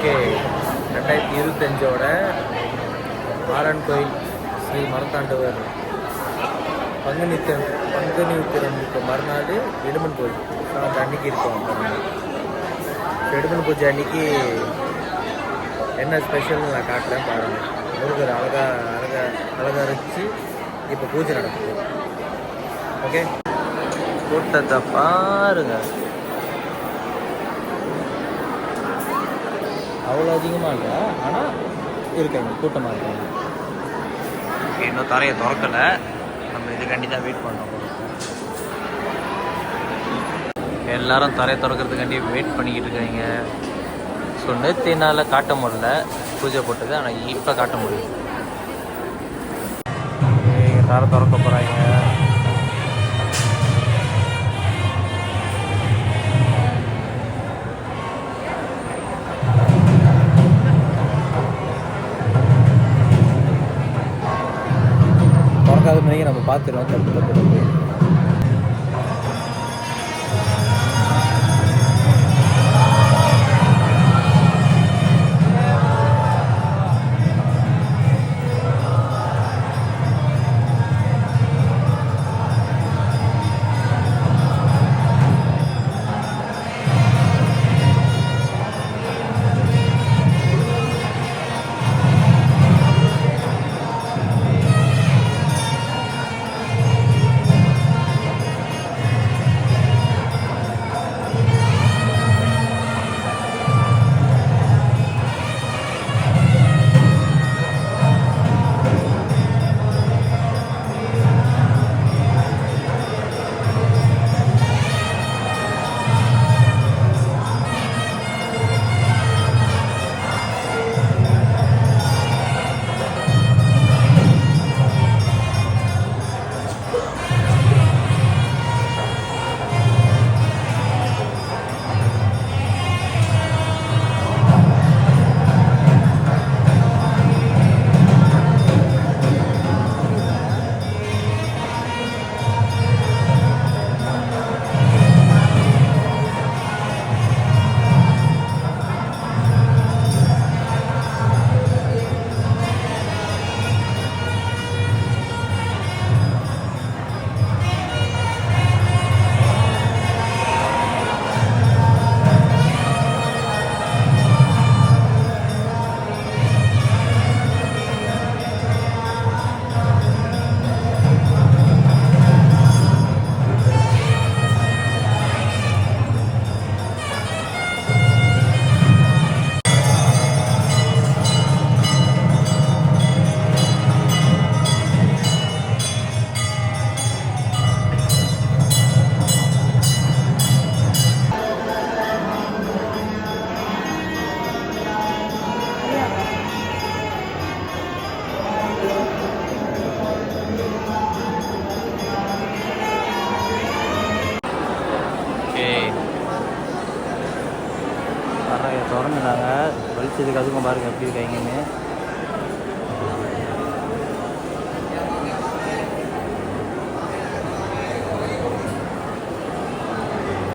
Okay, 2025ஓட Maran கோயில் ஸ்ரீ மரத்தாண்டவர் பங்குனி உத்திரமுக்கு மறுநாள் இடுமன் பூஜை. அந்த அன்னைக்கு இருக்கோம். இடுமன் பூஜை அன்னைக்கு என்ன ஸ்பெஷல்னு நான் காட்டுறேன் பாருங்கள். முருகர் அலங்கரிச்சு இப்போ பூஜை நடக்குது. ஓகே, கூட்டத்தை பாருங்க, அவ்வளோ அதிகமாக இல்லை, ஆனால் இருக்காங்க, கூட்டமாக இருக்காங்க. இன்னும் தரையை திறக்கலை, நம்ம இதுக்காண்டி தான் வெயிட் பண்ணோம். எல்லாரும் தரையை திறக்கிறதுக்காண்டி வெயிட் பண்ணிக்கிட்டு இருக்காங்க. ஸோ நேற்று என்னால் காட்ட முடியல பூஜை போட்டது, ஆனால் இப்போ காட்ட முடியும். தரை திறக்க போகிறாங்க. திறக்காத மணிக்கு நம்ம பார்த்துருவோம். தப்பு திறந்துட்டாங்க. வலிச்சதுக்கு அதுக்கும் பாருங்கள் எப்படி இருக்காங்கன்னு.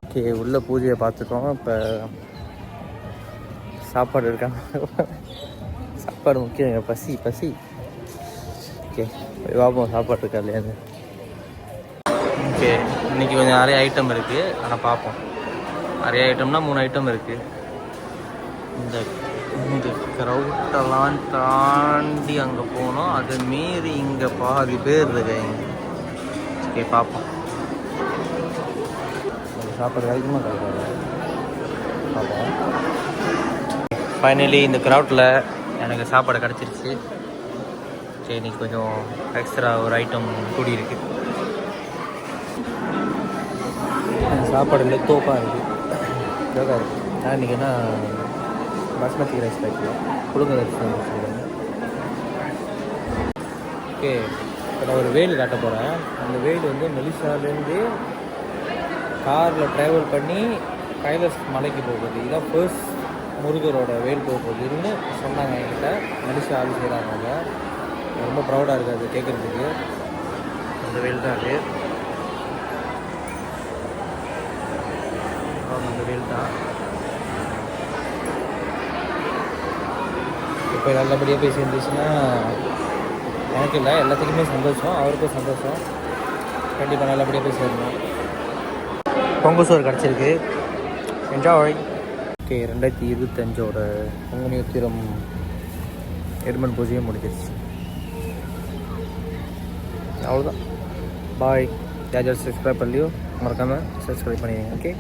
ஓகே, உள்ள பூஜையை பார்த்துட்டோம். இப்போ சாப்பாடு இருக்காங்க. சாப்பாடு முக்கியம், பசி. ஓகே, பார்ப்போம் சாப்பாடு இருக்கா இல்லையான்னு. ஓகே, இன்றைக்கி கொஞ்சம் நிறைய ஐட்டம் இருக்குது, ஆனால் பார்ப்போம். நிறைய ஐட்டம்னா 3 ஐட்டம் இருக்குது. இந்த க்ரௌட்டெல்லாம் தாண்டி அங்கே போனோம், அதை மீறி இங்கே பாதி பேர் இருக்காங்க. ஓகே, பார்ப்போம். சாப்பாடு கிடைக்குமா கிடைக்காது பார்ப்போம். ஃபைனலி இந்த க்ரௌட்டில் எனக்கு சாப்பாடு கிடச்சிருச்சு. சரி, இன்னைக்கு கொஞ்சம் எக்ஸ்ட்ரா ஒரு ஐட்டம் கூடி இருக்குது. சாப்பாடு தோப்பாக இருக்குது, ஜோக்காக இருக்குது. நான் இன்றைக்கி என்ன பாஸ்மதி ரைஸ் வைக்கலாம், புழுங்க ரைஸ் வச்சுருக்கேன். ஓகே, இப்போ நான் ஒரு வேல் காட்ட போகிறேன். அந்த வேல் வந்து மெலிசாலேருந்து காரில் ட்ராவல் பண்ணி கைலாஸ் மலைக்கு போகுது. இதுதான் ஃபர்ஸ்ட் முருகரோட வேல் போகுதுன்னு சொன்னாங்க என்கிட்ட. மெலிசா ஆள் செய்கிறாங்க. ரொம்ப ப்ரௌடாக இருக்குது அது கேட்குறதுக்கு. அந்த வேல் தான் அது. அந்த வேல் தான் இப்போ நல்லபடியாக போய் சேர்ந்துச்சுன்னா எனக்கு இல்லை, எல்லாத்துக்குமே சந்தோஷம், அவருக்கும் சந்தோஷம். கண்டிப்பாக நல்லபடியாக போய் சேரணும். பொங்கல் சோறு கிடச்சிருக்கு, என்ஜாய். ஓகே, 2025 பங்குனி உத்திரம் எருமன் பூஜையும் முடிஞ்சிருச்சு. அவ்வளோதான், பாய். யார் சப்ஸ்கிரைப் பண்ணலையோ மறக்காமல் சப்ஸ்கிரைப் பண்ணிடுங்க. ஓகே.